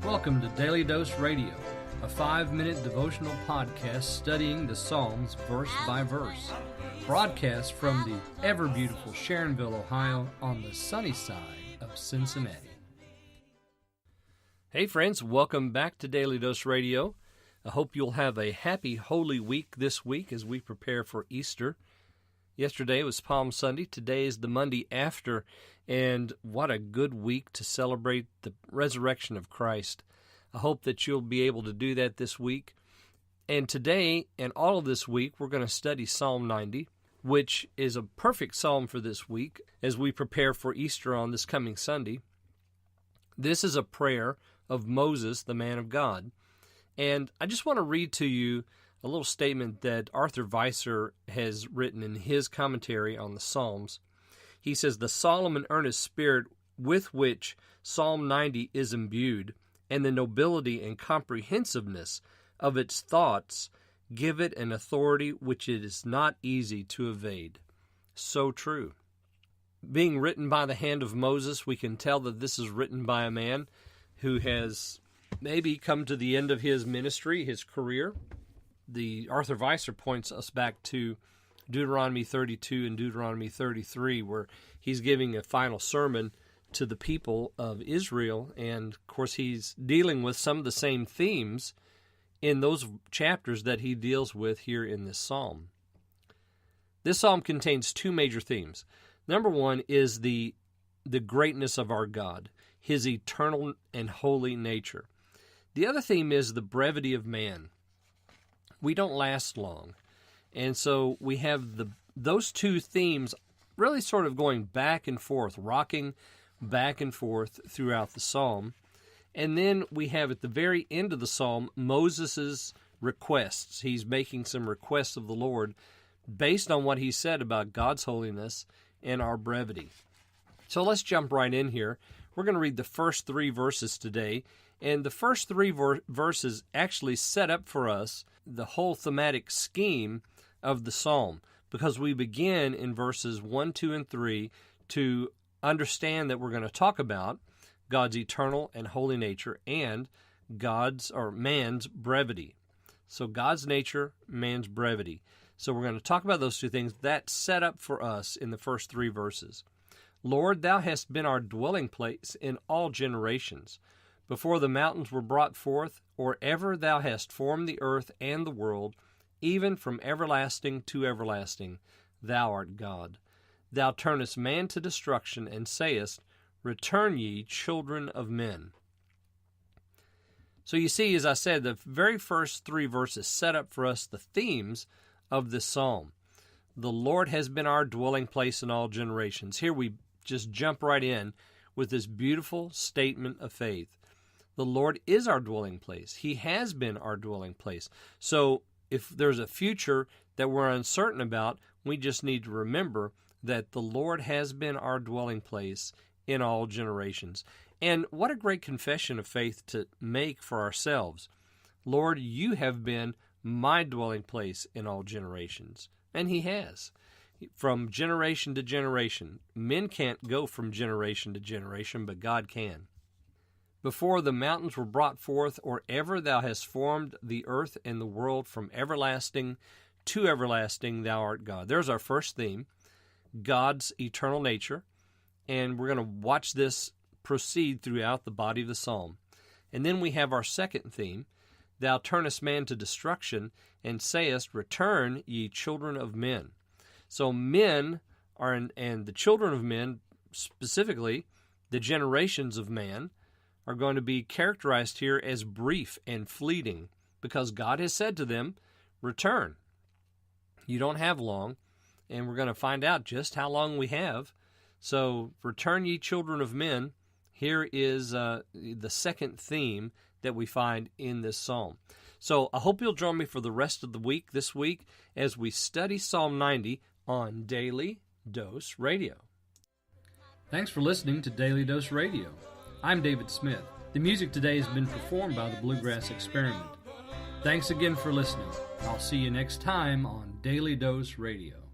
Welcome to Daily Dose Radio, a 5-minute devotional podcast studying the Psalms verse by verse. Broadcast from the ever-beautiful Sharonville, Ohio, on the sunny side of Cincinnati. Hey friends, welcome back to Daily Dose Radio. I hope you'll have a happy Holy Week this week as we prepare for Easter. Yesterday was Palm Sunday. Today is the Monday after, and what a good week to celebrate the resurrection of Christ. I hope that you'll be able to do that this week. And today and all of this week, we're going to study Psalm 90, which is a perfect psalm for this week as we prepare for Easter on this coming Sunday. This is a prayer of Moses, the man of God. And I just want to read to you a little statement that Arthur Weiser has written in his commentary on the Psalms. He says, "The solemn and earnest spirit with which Psalm 90 is imbued, and the nobility and comprehensiveness of its thoughts give it an authority which it is not easy to evade." So true. Being written by the hand of Moses, we can tell that this is written by a man who has maybe come to the end of his ministry, his career. The Arthur Weiser points us back to Deuteronomy 32 and Deuteronomy 33, where he's giving a final sermon to the people of Israel. And, of course, he's dealing with some of the same themes in those chapters that he deals with here in this psalm. This psalm contains two major themes. Number one is the greatness of our God, his eternal and holy nature. The other theme is the brevity of man. We don't last long. And so we have those two themes really sort of going back and forth, rocking back and forth throughout the psalm. And then we have at the very end of the psalm, Moses' requests. He's making some requests of the Lord based on what he said about God's holiness and our brevity. So let's jump right in here. We're going to read the first 3 verses today. And the first 3 verses actually set up for us the whole thematic scheme of the psalm, because we begin in verses 1, 2, and 3 to understand that we're going to talk about God's eternal and holy nature and man's brevity. So God's nature, man's brevity. So we're going to talk about those two things. That's set up for us in the first 3 verses. "Lord, thou hast been our dwelling place in all generations. Before the mountains were brought forth, or ever thou hast formed the earth and the world, even from everlasting to everlasting, thou art God. Thou turnest man to destruction, and sayest, Return ye, children of men." So you see, as I said, the very first 3 verses set up for us the themes of this psalm. The Lord has been our dwelling place in all generations. Here we just jump right in with this beautiful statement of faith. The Lord is our dwelling place. He has been our dwelling place. So if there's a future that we're uncertain about, we just need to remember that the Lord has been our dwelling place in all generations. And what a great confession of faith to make for ourselves. Lord, you have been my dwelling place in all generations. And he has. From generation to generation. Men can't go from generation to generation, but God can. "Before the mountains were brought forth, or ever thou hast formed the earth and the world, from everlasting to everlasting, thou art God." There's our first theme, God's eternal nature. And we're going to watch this proceed throughout the body of the psalm. And then we have our second theme, "Thou turnest man to destruction, and sayest, Return, ye children of men." So men are, and the children of men, specifically the generations of man, are going to be characterized here as brief and fleeting, because God has said to them, return. You don't have long, and we're going to find out just how long we have. So, return ye children of men. Here is the second theme that we find in this psalm. So, I hope you'll join me for the rest of the week this week as we study Psalm 90 on Daily Dose Radio. Thanks for listening to Daily Dose Radio. I'm David Smith. The music today has been performed by the Bluegrass Experiment. Thanks again for listening. I'll see you next time on Daily Dose Radio.